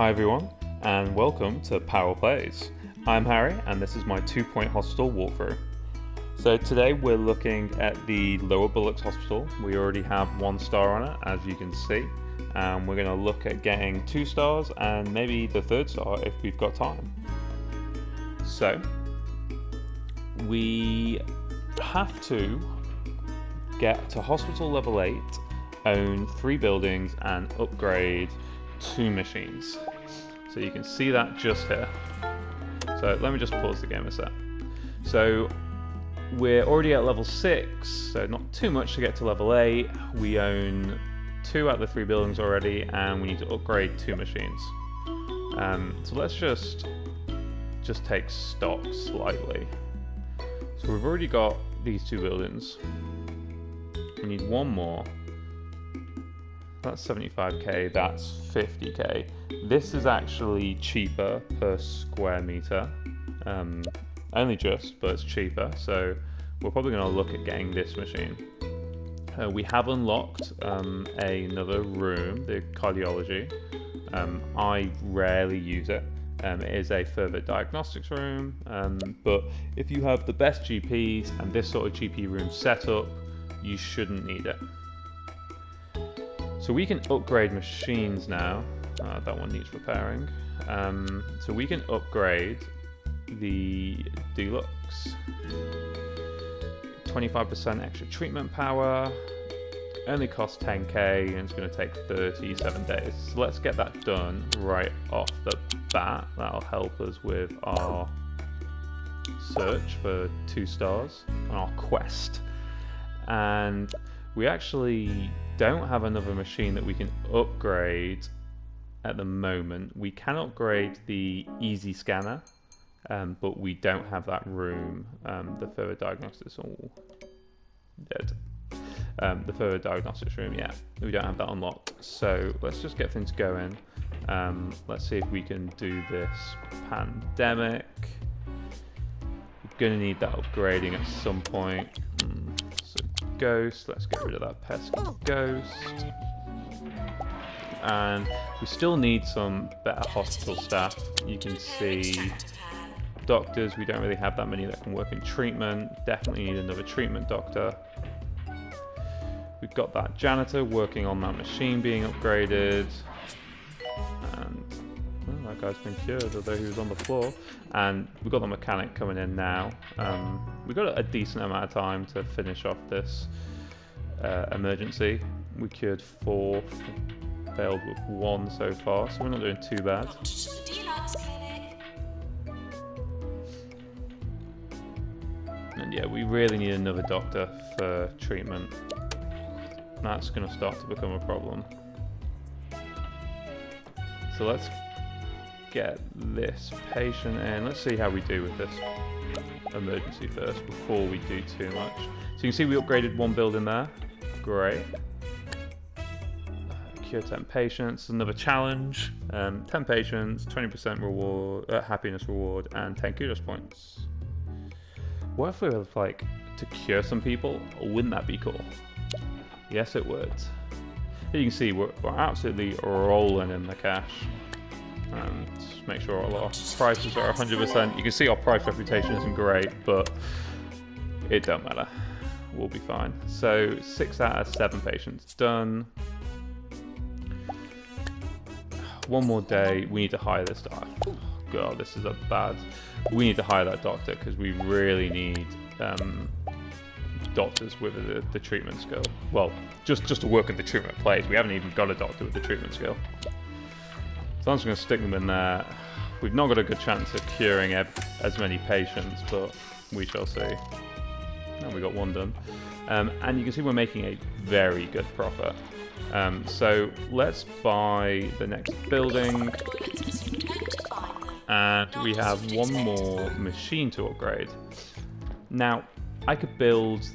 Hi everyone, and welcome to Power Plays. I'm Harry, and this is my 2-point hospital walkthrough. So today we're looking at the Lower Bullocks hospital. We already have 1 star on it, as you can see. And we're going to look at getting 2 stars and maybe the 3rd star if we've got time. So, we have to get to hospital level 8, own 3 buildings, and upgrade 2 machines. So you can see that just here. So let me just pause the game a sec. So we're already at level 6, so not too much to get to level 8. We own 2 out of the 3 buildings already, and we need to upgrade 2 machines. So let's just take stock slightly. So we've already got these 2 buildings. We need 1 more. That's 75k, that's 50k. This is actually cheaper per square meter. Only just, but it's cheaper. So we're probably going to look at getting this machine. We have unlocked another room, the cardiology. I rarely use it. It is a further diagnostics room, but if you have the best GPs and this sort of GP room set up, you shouldn't need it. So we can upgrade machines now. That one needs repairing. So we can upgrade the Deluxe. 25% extra treatment power. Only costs 10k and it's going to take 37 days. So let's get that done right off the bat. That'll help us with our search for 2 stars on our quest. And we actually don't have another machine that we can upgrade at the moment. We can upgrade the easy scanner, but we don't have that room. The further diagnostics all dead. The further diagnostics room, yeah, we don't have that unlocked. So let's just get things going. Let's see if we can do this pandemic. We're gonna need that upgrading at some point. Ghost, let's get rid of that pesky ghost. And we still need some better hospital staff. You can see doctors, we don't really have that many that can work in treatment. Definitely need another treatment doctor. We've got that janitor working on that machine being upgraded. And that guy's been cured, although he was on the floor. And we've got the mechanic coming in now. We've got a decent amount of time to finish off this emergency. We cured 4, failed with 1 so far, so we're not doing too bad. And yeah, we really need another doctor for treatment. That's going to start to become a problem. So let's get this patient in. Let's see how we do with this emergency first before we do too much. So you can see we upgraded 1 building there. Great. Cure 10 patients. Another challenge. 10 patients, 20% reward, happiness reward, and 10 kudos points. What if we were like to cure some people? Wouldn't that be cool? Yes, it would. You can see we're absolutely rolling in the cash. Just make sure all our prices are 100%. You can see our price reputation isn't great, but it don't matter. We'll be fine. So 6 out of 7 patients done. 1 more day. We need to hire this doctor. Oh, God, this is a bad. We need to hire that doctor because we really need doctors with the treatment skill. Well, just to work in the treatment place. We haven't even got a doctor with the treatment skill. So I'm just going to stick them in there. We've not got a good chance of curing as many patients, but we shall see. And we got 1 done. And you can see we're making a very good profit. So let's buy the next building. And we have 1 more machine to upgrade. Now, I could build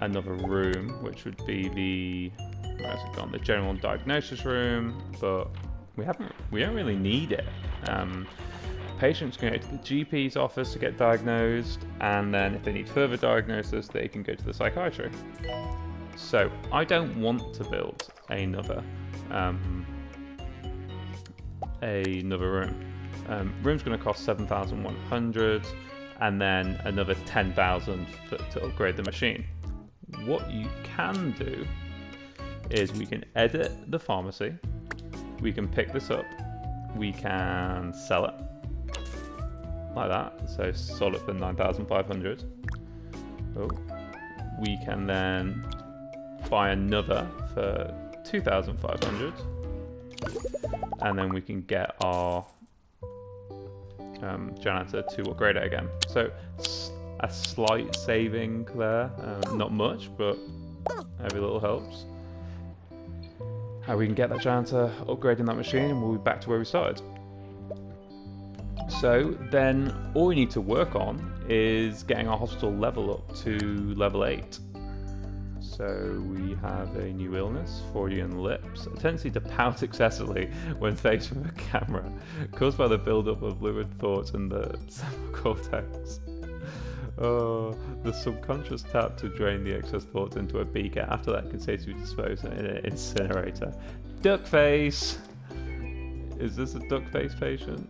another room, which would be where's it gone? The general diagnosis room, but we don't really need it. Patients can go to the GP's office to get diagnosed, and then if they need further diagnosis, they can go to the psychiatry. So I don't want to build another another room. Room's going to cost 7,100, and then another 10,000 to upgrade the machine. What you can do is we can edit the pharmacy. We can pick this up. We can sell it like that. So sold it for 9,500. Oh, we can then buy another for 2,500, and then we can get our janitor to upgrade it again. So a slight saving there, not much, but every little helps. How we can get that janitor upgrading that machine, and we'll be back to where we started. So then all we need to work on is getting our hospital level up to level 8. So we have a new illness, Freudian lips, a tendency to pout excessively when faced with a camera, caused by the build-up of lurid thoughts in the cerebral cortex. Oh, the subconscious tap to drain the excess thoughts into a beaker. After that, can safely dispose in an incinerator. Duck face! Is this a duck face patient?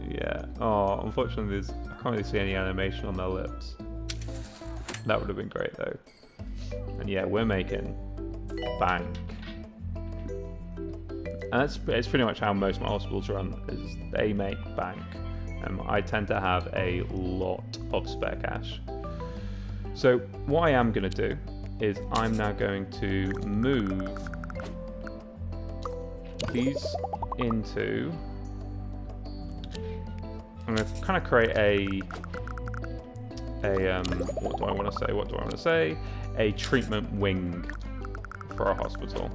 Yeah. Oh, unfortunately, I can't really see any animation on their lips. That would have been great, though. And yeah, we're making bank. And it's pretty much how most of my hospitals run, is they make bank. I tend to have a lot of spare cash. So what I am going to do is I'm now going to move these into... I'm going to kind of create what do I want to say? A treatment wing for our hospital.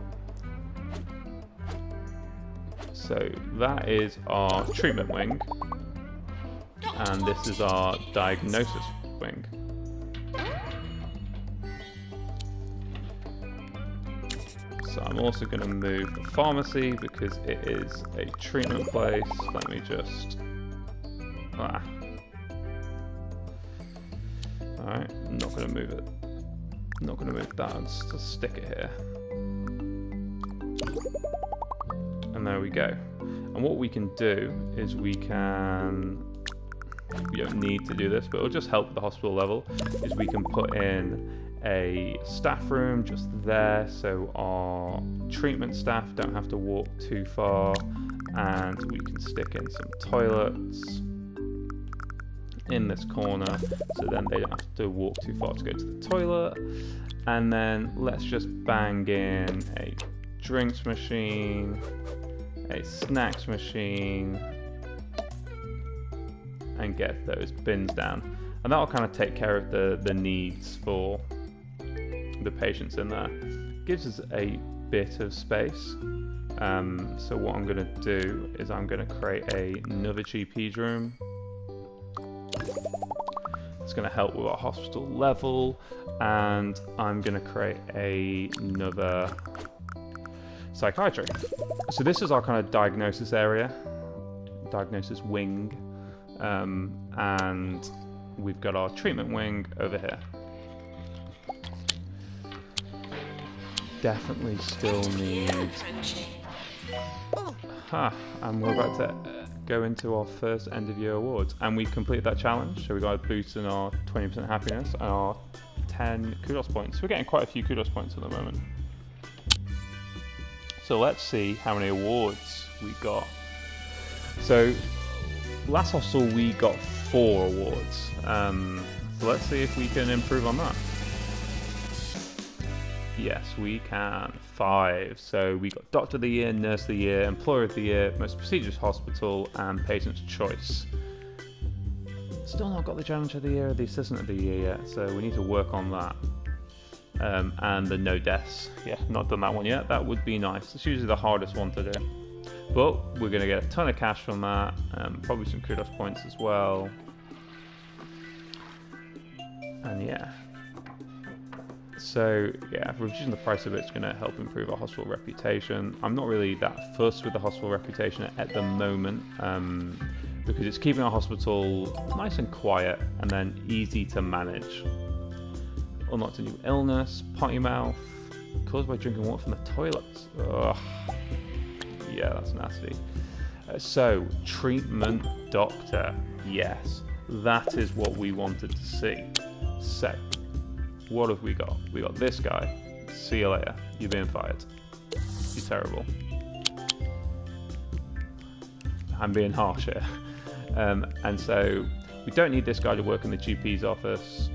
So that is our treatment wing, and this is our diagnosis wing. So I'm also going to move the pharmacy because it is a treatment place. Let me just... Alright, I'm not going to move it. I'm not going to move that, just stick it here. And there we go. And what we can do is we don't need to do this, but it'll just help the hospital level, is we can put in a staff room just there, so our treatment staff don't have to walk too far, and we can stick in some toilets in this corner, so then they don't have to walk too far to go to the toilet. And then let's just bang in a drinks machine, a snacks machine, and get those bins down. And that'll kind of take care of the needs for the patients in there. Gives us a bit of space. So what I'm going to do is I'm going to create another GP's room. It's going to help with our hospital level, and I'm going to create another psychiatry. So this is our kind of diagnosis area, diagnosis wing, and we've got our treatment wing over here. Definitely still need... and we're about to go into our first end of year awards, and we've completed that challenge, so we got a boost in our 20% happiness and our 10 kudos points. We're getting quite a few kudos points at the moment. So let's see how many awards we got. So last hostel we got 4 awards. So let's see if we can improve on that. Yes, we can. 5. So we got Doctor of the Year, Nurse of the Year, Employer of the Year, Most Prestigious Hospital, and Patient's Choice. Still not got the Janitor of the Year or the Assistant of the Year yet, so we need to work on that. And the no deaths. Yeah, not done that one yet. That would be nice. It's usually the hardest one to do. But we're going to get a ton of cash from that, probably some kudos points as well. And yeah. So yeah, reducing the price of it's going to help improve our hospital reputation. I'm not really that fussed with the hospital reputation at the moment, because it's keeping our hospital nice and quiet and then easy to manage. Unlocked a new illness, potty mouth, caused by drinking water from the toilets. Ugh. Yeah, that's nasty. So, treatment doctor. Yes, that is what we wanted to see. So, what have we got? We got this guy. See you later. You're being fired. You're terrible. I'm being harsh here. And so, we don't need this guy to work in the GP's office.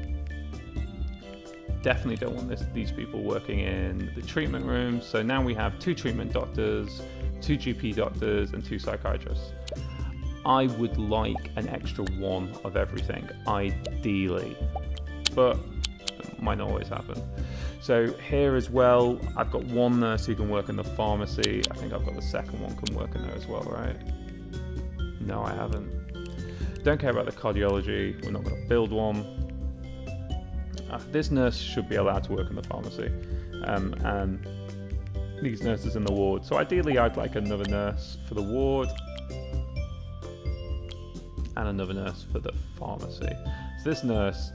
Definitely don't want these people working in the treatment room. So now we have 2 treatment doctors, 2 GP doctors, and 2 psychiatrists. I would like an extra 1 of everything, ideally, but it might not always happen. So here as well, I've got 1 nurse who can work in the pharmacy. I think I've got the second one can work in there as well, right? No, I haven't. Don't care about the cardiology. We're not going to build one. This nurse should be allowed to work in the pharmacy, and these nurses in the ward. So ideally, I'd like another nurse for the ward and another nurse for the pharmacy. So this nurse,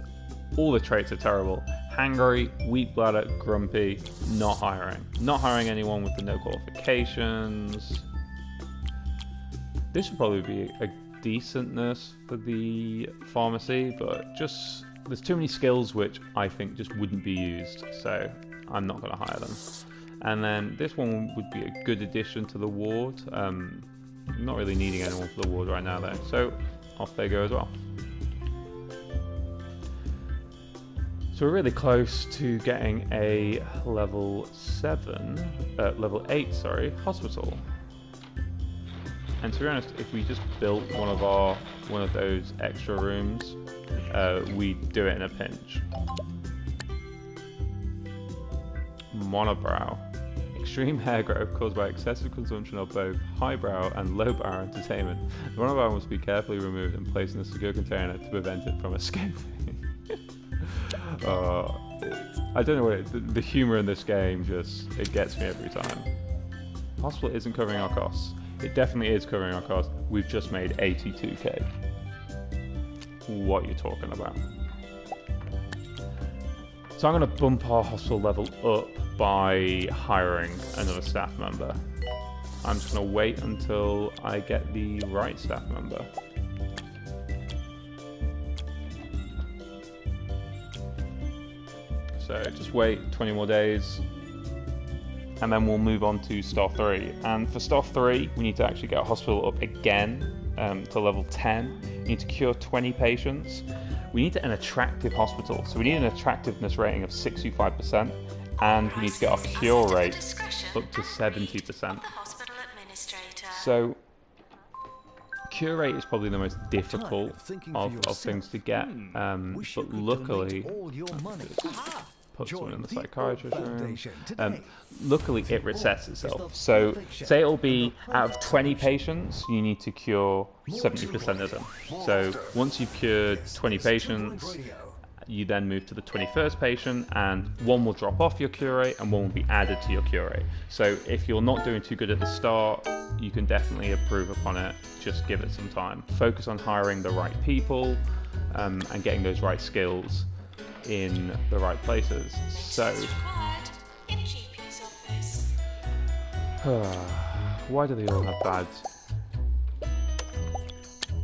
all the traits are terrible. Hangry, weak bladder, grumpy, not hiring. Not hiring anyone with the no qualifications. This would probably be a decent nurse for the pharmacy, but just there's too many skills which I think just wouldn't be used, so I'm not going to hire them. And then this one would be a good addition to the ward. Not really needing anyone for the ward right now though, so off they go as well. So we're really close to getting a level 8, hospital. And to be honest, if we just built one of those extra rooms, we'd do it in a pinch. Monobrow. Extreme hair growth caused by excessive consumption of both highbrow and lowbrow entertainment. The monobrow must be carefully removed and placed in a secure container to prevent it from escaping. I don't know what the humour in this game it gets me every time. Hospital isn't covering our costs. It definitely is covering our costs. We've just made 82k. What are you talking about? So I'm going to bump our hospital level up by hiring another staff member. I'm just going to wait until I get the right staff member. So just wait 20 more days, and then we'll move on to star 3. And for star 3, we need to actually get a hospital up again to level 10. We need to cure 20 patients. We need an attractive hospital, so we need an attractiveness rating of 65%, and we need to get our cure rate up to 70%. So cure rate is probably the most difficult of things to get, but luckily, put someone in the psychiatrist room. Luckily, it resets itself. So, say it'll be out of 20 patients, you need to cure 70% of them. So, once you've cured 20 patients, you then move to the 21st patient, and one will drop off your cure rate, and one will be added to your cure rate. So, if you're not doing too good at the start, you can definitely improve upon it. Just give it some time. Focus on hiring the right people and getting those right skills in the right places. So why do they all have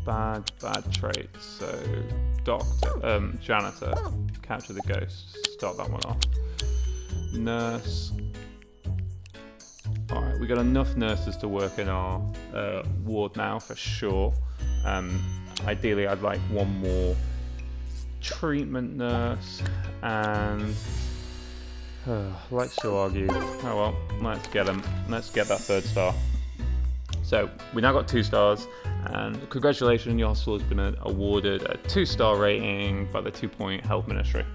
bad traits? So doctor, janitor, capture the ghost, start that one off. Nurse. Alright, we got enough nurses to work in our ward now for sure. Ideally I'd like one more treatment nurse, and likes to argue. Oh well, let's get them. Let's get that 3rd star. So we now got 2 stars, and congratulations, your hospital has been awarded a 2-star rating by the 2-Point Health Ministry.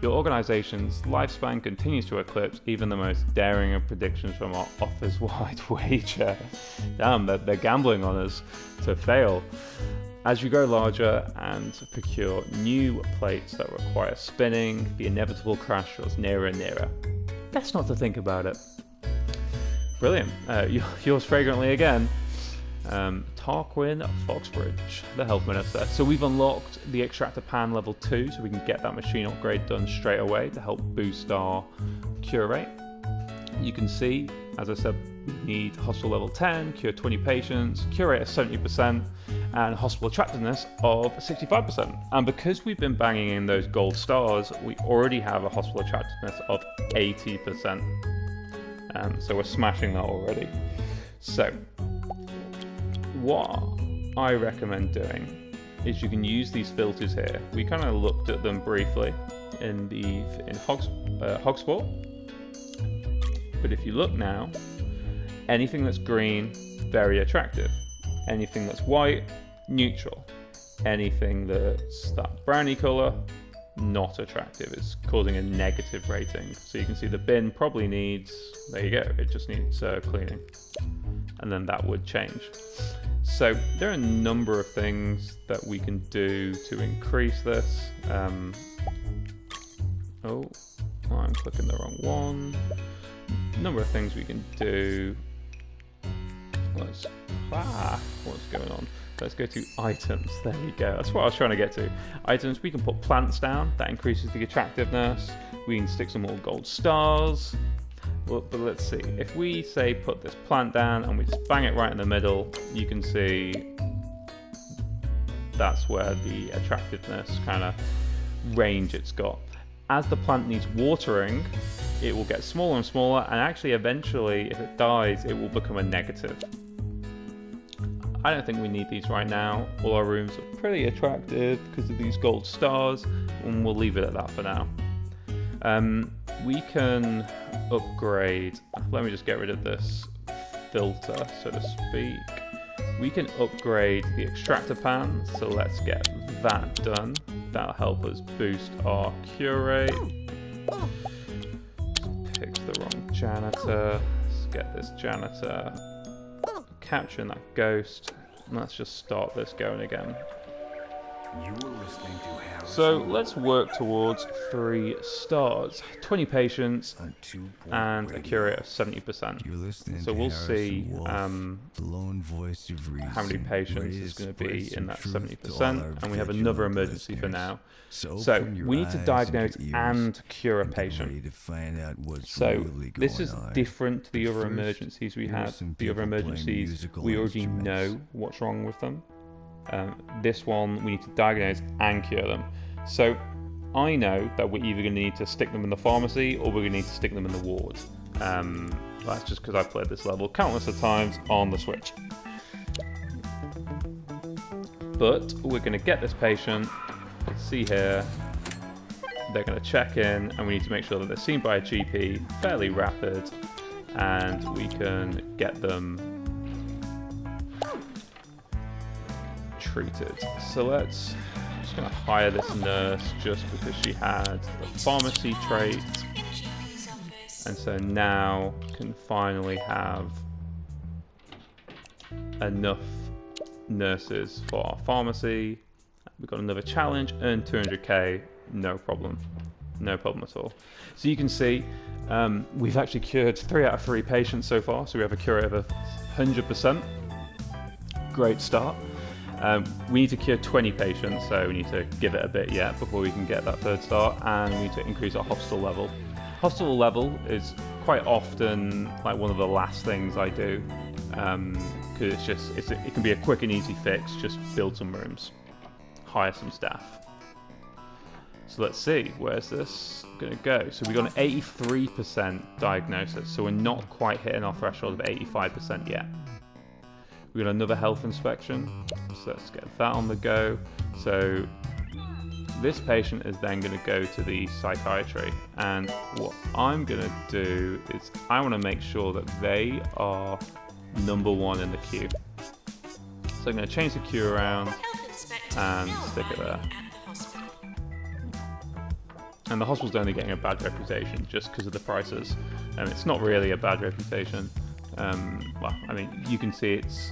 Your organization's lifespan continues to eclipse even the most daring of predictions from our office-wide wager. Damn, they're gambling on us to fail. As you grow larger and procure new plates that require spinning, the inevitable crash draws nearer and nearer. Best not to think about it. Brilliant. Yours fragrantly again. Tarquin Foxbridge, the Health Minister. So we've unlocked the Extractor Pan level 2, so we can get that machine upgrade done straight away to help boost our cure rate. You can see As I said, we need hospital level 10, cure 20 patients, cure rate of 70%, and hospital attractiveness of 65%. And because we've been banging in those gold stars, we already have a hospital attractiveness of 80%. So we're smashing that already. So what I recommend doing is you can use these filters here. We kind of looked at them briefly in Hogsport. But if you look now, anything that's green, very attractive. Anything that's white, neutral. Anything that's that browny colour, not attractive. It's causing a negative rating. So you can see the bin probably needs, there you go, it just needs cleaning. And then that would change. So there are a number of things that we can do to increase this. Oh, I'm clicking the wrong one. Number of things we can do. What's going on? Let's go to items. There you go. That's what I was trying to get to. Items, we can put plants down. That increases the attractiveness. We can stick some more gold stars. Well, but let's see. If we say put this plant down and we just bang it right in the middle, you can see that's where the attractiveness kind of range it's got. As the plant needs watering, it will get smaller and smaller, and actually eventually, if it dies, it will become a negative. I don't think we need these right now. All our rooms are pretty attractive because of these gold stars, and we'll leave it at that for now. We can upgrade. Let me just get rid of this filter, so to speak. We can upgrade the Extractor Pan, so let's get that done. That'll help us boost our cure rate. Picked the wrong janitor. Let's get this janitor. Capturing that ghost. And let's just start this going again. So let's work towards 3 stars, 20 patients, and a cure rate of 70%. So we'll see how many patients is going to be in that 70%, and we have another emergency for now. So we need to diagnose and cure a patient. So this is different to the other emergencies we had. The other emergencies, we already know what's wrong with them. This one, we need to diagnose and cure them. So I know that we're either going to need to stick them in the pharmacy or we're going to need to stick them in the ward. That's just because I've played this level countless of times on the Switch. But we're going to get this patient, see here, they're going to check in, and we need to make sure that they're seen by a GP fairly rapid, and we can get them treated. So I'm just going to hire this nurse just because she had the pharmacy trait, and so now can finally have enough nurses for our pharmacy. We've got another challenge, earn 200k, no problem at all. So you can see we've actually cured 3 out of 3 patients so far, so we have a cure rate of 100%. Great start. We need to cure 20 patients, so we need to give it a bit yet before we can get that 3rd star, and we need to increase our hospital level. Hospital level is quite often like one of the last things I do, because it can be a quick and easy fix. Just build some rooms, hire some staff. So let's see, where's this going to go? So we got an 83% diagnosis, so we're not quite hitting our threshold of 85% yet. We got another health inspection, so let's get that on the go. So this patient is then going to go to the psychiatry, and what I'm going to do is I want to make sure that they are number 1 in the queue. So I'm going to change the queue around and stick it there. And the hospital's only getting a bad reputation just because of the prices, and it's not really a bad reputation. Well, I mean, you can see it's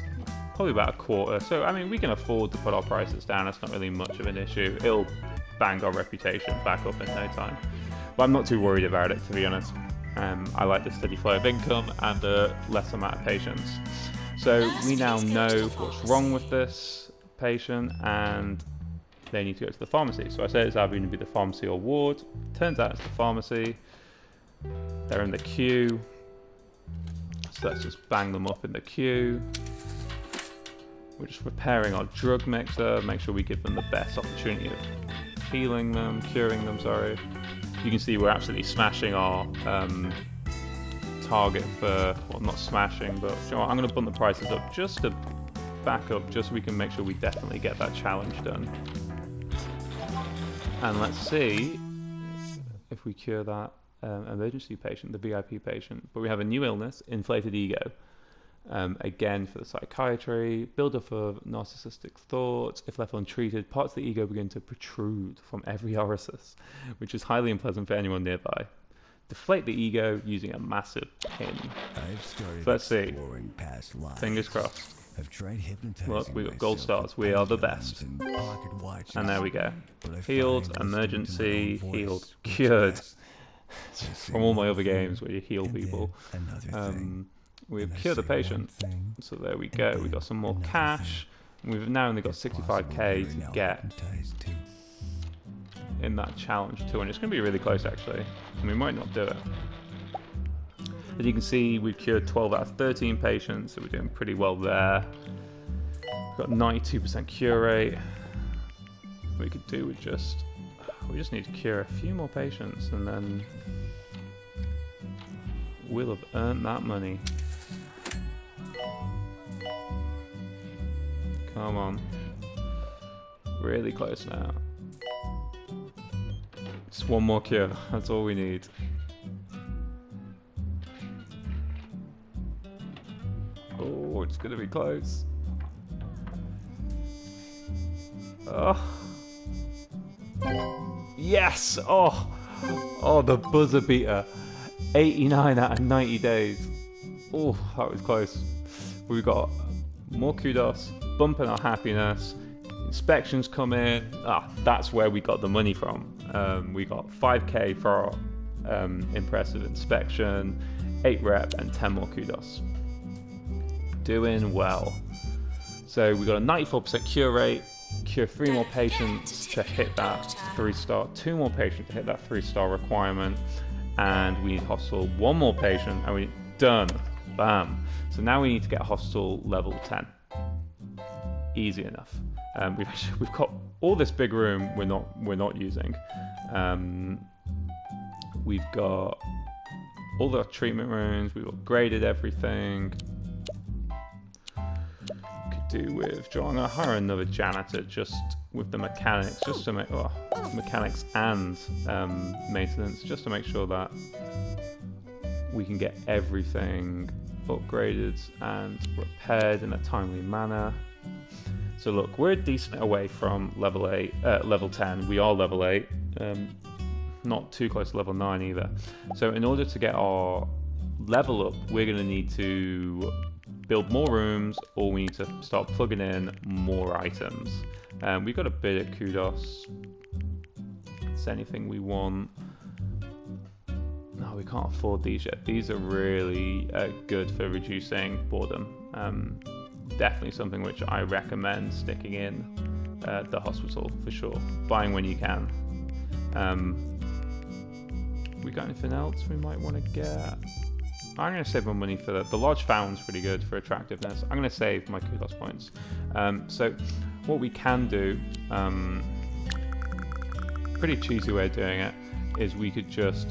probably about a quarter, so I mean, we can afford to put our prices down. It's not really much of an issue. It'll bang our reputation back up in no time, but I'm not too worried about it, to be honest. I like the steady flow of income and the less amount of patients. So we now know what's wrong with this patient, and they need to go to the pharmacy. So I said it's either going to be the pharmacy or ward. Turns out it's the pharmacy. They're in the queue. So let's just bang them up in the queue. We're just preparing our drug mixer, make sure we give them the best opportunity of healing them, curing them, sorry. You can see we're absolutely smashing our target for, well, not smashing, but you know what, I'm going to bump the prices up just to back up, just so we can make sure we definitely get that challenge done. And let's see if we cure that emergency patient, the VIP patient. But we have a new illness, inflated ego. Again, for the psychiatry, build-up of narcissistic thoughts. If left untreated, parts of the ego begin to protrude from every orifice, which is highly unpleasant for anyone nearby. Deflate the ego using a massive pin. Let's see. Fingers crossed. Look, we got gold stars. We are the best. And there we go. Healed, emergency, healed, cured. From all my other games where you heal people. We've cured the patient. So there we go. We got some more cash. We've now only got 65k to get in that challenge too, and it's going to be really close actually, and we might not do it. As you can see, we've cured 12 out of 13 patients, so we're doing pretty well there. We've got 92% cure rate. We could do with we just need to cure a few more patients, and then we'll have earned that money. Come on. Really close now. Just one more cure, that's all we need. Oh, it's gonna be close. Oh. Yes! Oh, the buzzer beater. 89 out of 90 days. Oh, that was close. We've got more kudos, bumping our happiness. Inspections come in. That's where we got the money from. We got 5k for our impressive inspection, 8 rep, and 10 more kudos. Doing well. So we got a 94% cure rate. Cure 3 more patients to hit that 3-star, 2 more patients to hit that 3-star requirement, and we need hospital 1 more patient, and we're done. Bam. So now we need to get hospital level 10. Easy enough. We've got all this big room we're not using. We've got all the treatment rooms. We've upgraded everything. Could do with. I'm gonna hire another janitor just with the mechanics, just to make mechanics and maintenance, just to make sure that we can get everything upgraded and repaired in a timely manner. So look, we're decent away from level 10. We are level 8, not too close to level 9 either. So in order to get our level up, we're going to need to build more rooms, or we need to start plugging in more items. We've got a bit of kudos. It's anything we want. No, we can't afford these yet. These are really good for reducing boredom. Definitely something which I recommend sticking in the hospital for sure. Buying when you can. We got anything else we might want to get? I'm going to save my money for the large fountain's pretty good for attractiveness. I'm going to save my kudos points. So what we can do, pretty cheesy way of doing it, is we could just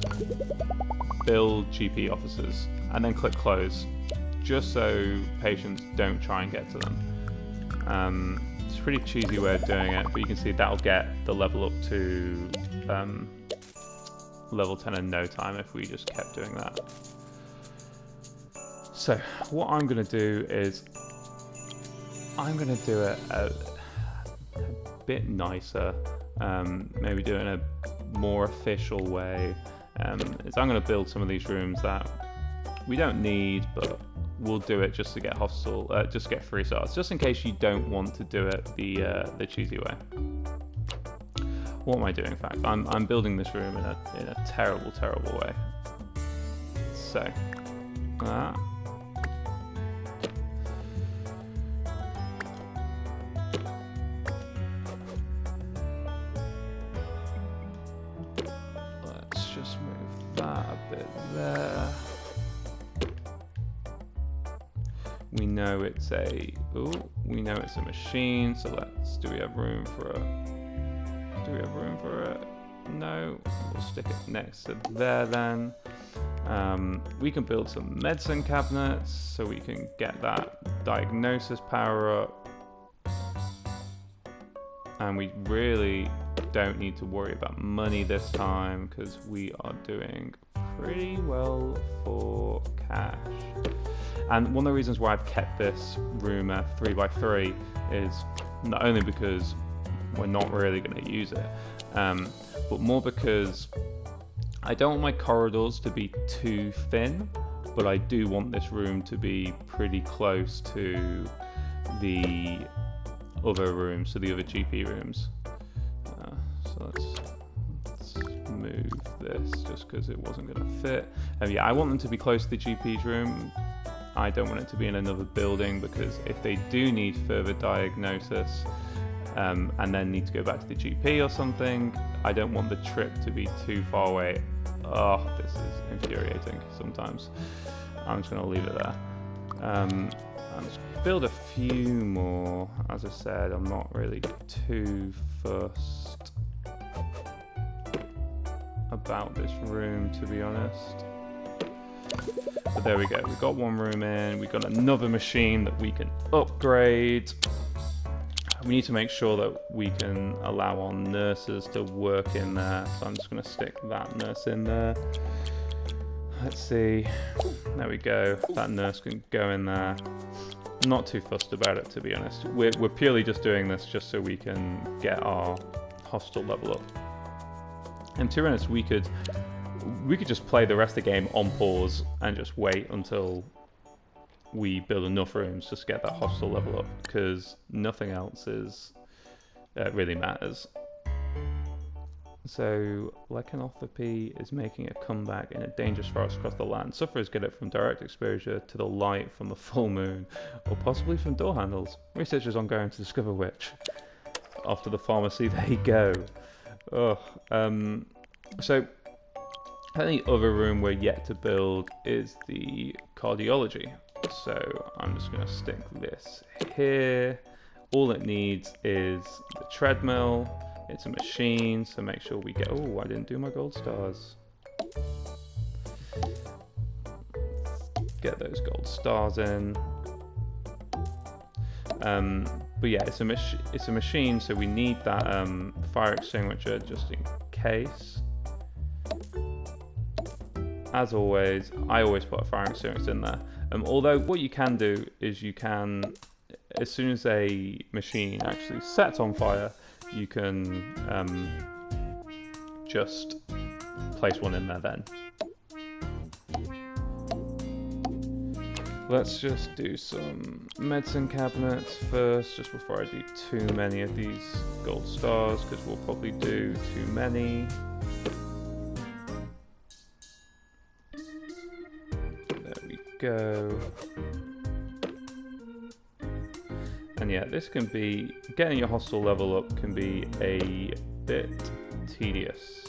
build GP offices and then click close, just so patients don't try and get to them. It's a pretty cheesy way of doing it, but you can see that'll get the level up to level 10 in no time if we just kept doing that. So what I'm going to do is I'm going to do it a bit nicer, maybe do it in a more official way. Is I'm going to build some of these rooms that we don't need, but we'll do it just to get hostile, just to get 3 stars, just in case you don't want to do it the cheesy way. What am I doing? In fact, I'm building this room in a terrible way. So that. Let's just move that a bit there. know it's a machine. So do we have room for it? No, we'll stick it next to there then. We can build some medicine cabinets so we can get that diagnosis power up. And we really don't need to worry about money this time because we are doing pretty well for cash. And one of the reasons why I've kept this room at 3x3 is not only because we're not really going to use it, but more because I don't want my corridors to be too thin, but I do want this room to be pretty close to the other rooms, so the other GP rooms. So let's move this just because it wasn't going to fit. Yeah, I want them to be close to the GP's room. I don't want it to be in another building because if they do need further diagnosis and then need to go back to the GP or something, I don't want the trip to be too far away. Oh, this is infuriating sometimes. I'm just going to leave it there. And just build a few more. As I said, I'm not really too fussed about this room, to be honest. But there we go. We've got one room in. We've got another machine that we can upgrade. We need to make sure that we can allow our nurses to work in there. So I'm just going to stick that nurse in there. Let's see. There we go. That nurse can go in there. I'm not too fussed about it, to be honest. We're purely just doing this just so we can get our hostel level up. And to be honest, we could just play the rest of the game on pause and just wait until we build enough rooms just to get that hostel level up, because nothing else really matters. So, Lycanthropy is making a comeback in a dangerous forest across the land. Sufferers get it from direct exposure to the light from the full moon, or possibly from door handles. Research is ongoing to discover which. After the pharmacy, they go. Oh, so the only other room we're yet to build is the cardiology. So I'm just going to stick this here. All it needs is the treadmill. It's a machine, so make sure we get... Oh, I didn't do my gold stars. Get those gold stars in. But yeah, it's a machine, so we need that fire extinguisher just in case. As always, I always put a fire extinguisher in there. Although what you can do is you can, as soon as a machine actually sets on fire, you can just place one in there then. Let's just do some medicine cabinets first, just before I do too many of these gold stars, because we'll probably do too many. There we go. And yeah, this can be, getting your hostel level up can be a bit tedious,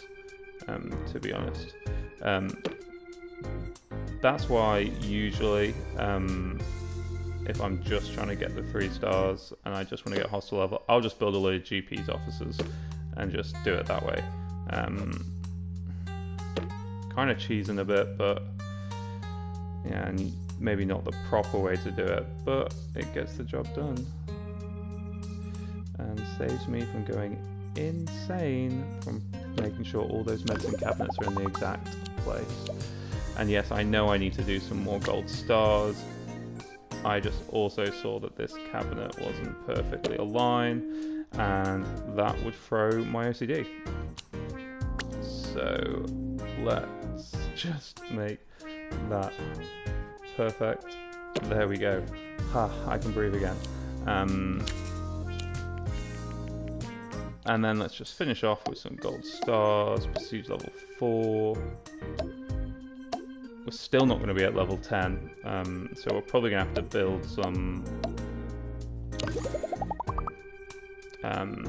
to be honest. That's why usually, if I'm just trying to get the 3 stars and I just want to get hostel level, I'll just build a load of GP's offices and just do it that way. Kind of cheesing a bit, but yeah, and maybe not the proper way to do it, but it gets the job done. And saves me from going insane from making sure all those medicine cabinets are in the exact place. And yes, I know I need to do some more gold stars. I just also saw that this cabinet wasn't perfectly aligned, and that would throw my OCD. So let's just make that perfect. There we go. Ha, I can breathe again. And then let's just finish off with some gold stars. Prestige level 4. We're still not going to be at level 10, so we're probably going to have to build some... probably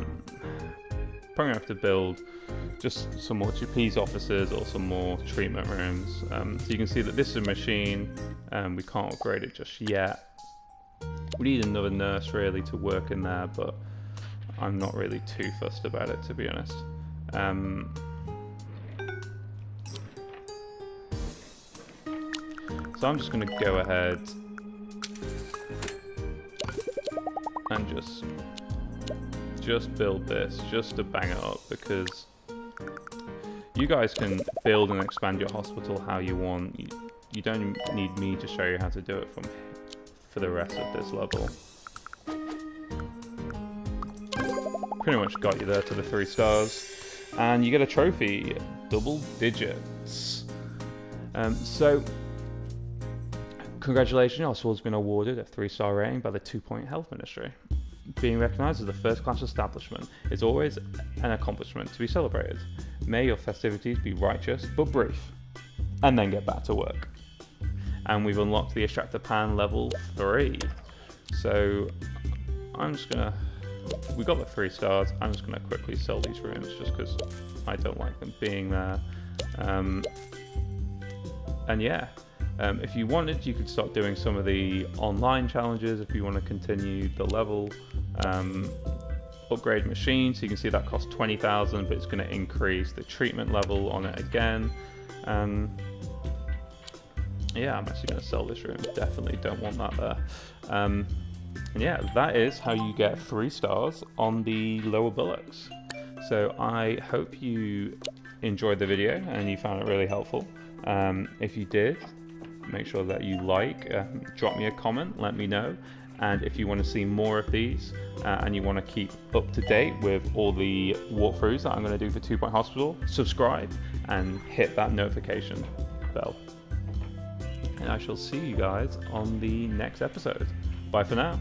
going to have to build just some more GP's offices or some more treatment rooms. So you can see that this is a machine, we can't upgrade it just yet. We need another nurse really to work in there, but I'm not really too fussed about it, to be honest. So I'm just going to go ahead and just build this, just to bang it up, because you guys can build and expand your hospital how you want. You don't need me to show you how to do it for the rest of this level. Pretty much got you there to the 3 stars. And you get a trophy, double digits. So, congratulations, your hospital's been awarded a 3-star rating by the 2 Point Health Ministry. Being recognised as a first-class establishment is always an accomplishment to be celebrated. May your festivities be righteous but brief, and then get back to work. And we've unlocked the Extractor Pan level 3. So I'm just gonna, we got the 3 stars. I'm just gonna quickly sell these rooms just because I don't like them being there. And yeah. If you wanted, you could start doing some of the online challenges if you want to continue the level. Upgrade machine, so you can see that costs 20,000, but it's going to increase the treatment level on it again. Yeah, I'm actually going to sell this room. Definitely don't want that there. And yeah, that is how you get 3 stars on the Lower Bullocks. So I hope you enjoyed the video and you found it really helpful. If you did, make sure that you drop me a comment, let me know. And if you want to see more of these and you want to keep up to date with all the walkthroughs that I'm going to do for 2 Point Hospital, subscribe and hit that notification bell. And I shall see you guys on the next episode. Bye for now.